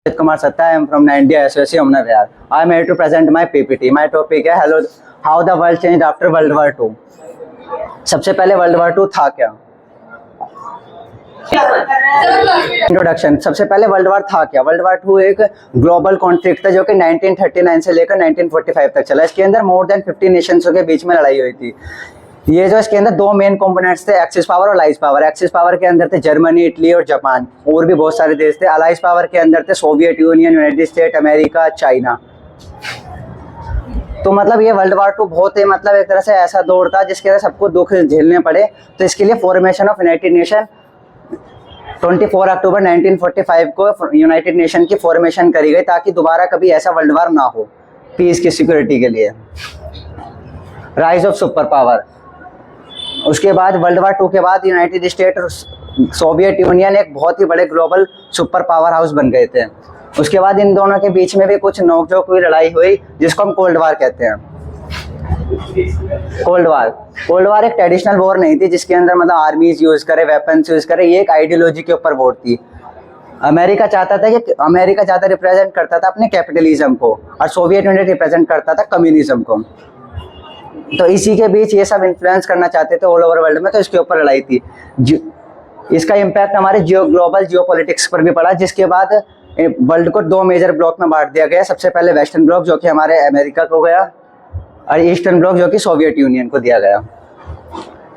Kumar Satta. I am from India Associate Omna Vihar. I am here to present my PPT. My topic है hello how the world changed after World War II. सबसे पहले world war 2 था क्या? Introduction. सबसे पहले world war था क्या? World war 2 एक ग्लोबल कॉन्फ्लिक्ट था जो कि 1939 से लेकर 1945 तक चला। इसके अंदर मोर देन 50 नेशंस के बीच में लड़ाई हुई थी। ये जो इसके अंदर दो मेन कंपोनेंट्स थे, एक्सिस पावर और अलाइज पावर। एक्सिस पावर के अंदर थे जर्मनी, इटली और जापान, और भी बहुत सारे देश थे। अलाइज पावर के अंदर थे Soviet union, United state, America, China. तो मतलब ये वर्ल्ड वार 2 बहुत ही मतलब एक तरह से ऐसा दौर था जिसके अंदर सबको दुख झेलने पड़े। तो इसके लिए फॉर्मेशन ऑफ यूनाइटेड नेशन 24 अक्टूबर 1945 को यूनाइटेड नेशन की फॉर्मेशन करी गई ताकि दोबारा कभी ऐसा वर्ल्ड वार ना हो, पीस की सिक्योरिटी के लिए। Rise of super power. उसके बाद वर्ल्ड वार 2 के बाद यूनाइटेड स्टेट और सोवियत यूनियन एक बहुत ही बड़े ग्लोबल सुपर पावर हाउस बन गए थे। उसके बाद इन दोनों के बीच में भी कुछ नोकझोंक हुई, लड़ाई हुई, जिसको हम कोल्ड वार कहते हैं। कोल्ड वार एक ट्रेडिशनल वॉर नहीं थी जिसके अंदर मतलब आर्मीज यूज करे, वेपन्स यूज करे। ये एक आइडियोलॉजी के ऊपर वॉर थी। अमेरिका चाहता रिप्रेजेंट करता था अपने कैपिटलिज्म को, और सोवियत यूनियन रिप्रेजेंट करता था कम्युनिज्म को। तो इसी के बीच ये सब इन्फ्लुएंस करना चाहते थे ऑल ओवर वर्ल्ड में, तो इसके ऊपर लड़ाई थी। इसका इम्पैक्ट हमारे ग्लोबल जियोपॉलिटिक्स पर भी पड़ा, जिसके बाद वर्ल्ड को दो मेजर ब्लॉक में बांट दिया गया। सबसे पहले वेस्टर्न ब्लॉक जो कि हमारे अमेरिका को गया, और ईस्टर्न ब्लॉक जो कि सोवियत यूनियन को दिया गया।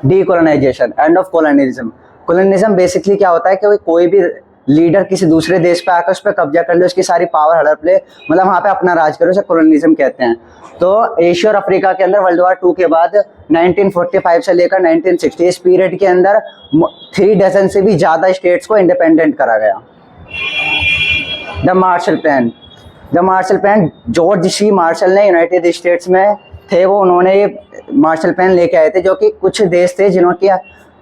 Decolonisation, end of colonialism. Colonialism basically क्या होता है कि कोई भी लीडर किसी दूसरे देश पे आकर उस पर कब्जा कर ले, उसकी सारी पावर हड़प ले, मतलब वहाँ पे अपना राज करे, उसे कोलोनिज्म कहते हैं। तो एशिया और अफ्रीका के अंदर वर्ल्ड वार 2 के बाद 1945 से लेकर 1960 इस पीरियड के अंदर 3 डजन से भी ज़्यादा स्टेट्स को इंडिपेंडेंट करा गया। The Marshall Plan George C Marshall ने यूनाइटेड स्टेट्स में थे, वो उन्होंने ये मार्शल प्लान लेके आए थे, जो कि कुछ देश थे जिनकी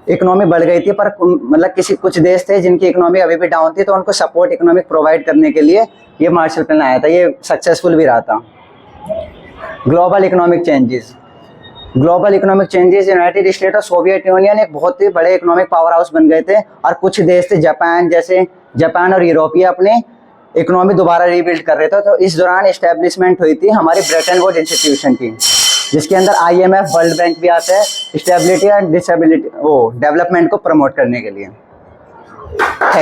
इकोनॉमी बढ़ गई थी, पर मतलब कुछ देश थे जिनकी इकोनॉमी अभी भी डाउन थी, तो उनको सपोर्ट इकोनॉमिक प्रोवाइड करने के लिए ये मार्शल प्लान आया था। ये सक्सेसफुल भी रहा था। Global economic changes. United state और सोवियत यूनियन एक बहुत ही बड़े इकोनॉमिक पावर हाउस बन गए थे, और कुछ देश थे जापान और यूरोपीय अपने इकोनॉमी दोबारा रीबिल्ड कर रहे थे। तो इस दौरान एस्टेब्लिशमेंट हुई थी हमारी ब्रेटन वुड इंस्टीट्यूशन की, जिसके अंदर IMF, वर्ल्ड बैंक भी आता है, स्टेबिलिटी एंड डिसेबिलिटी डेवलपमेंट को प्रमोट करने के लिए।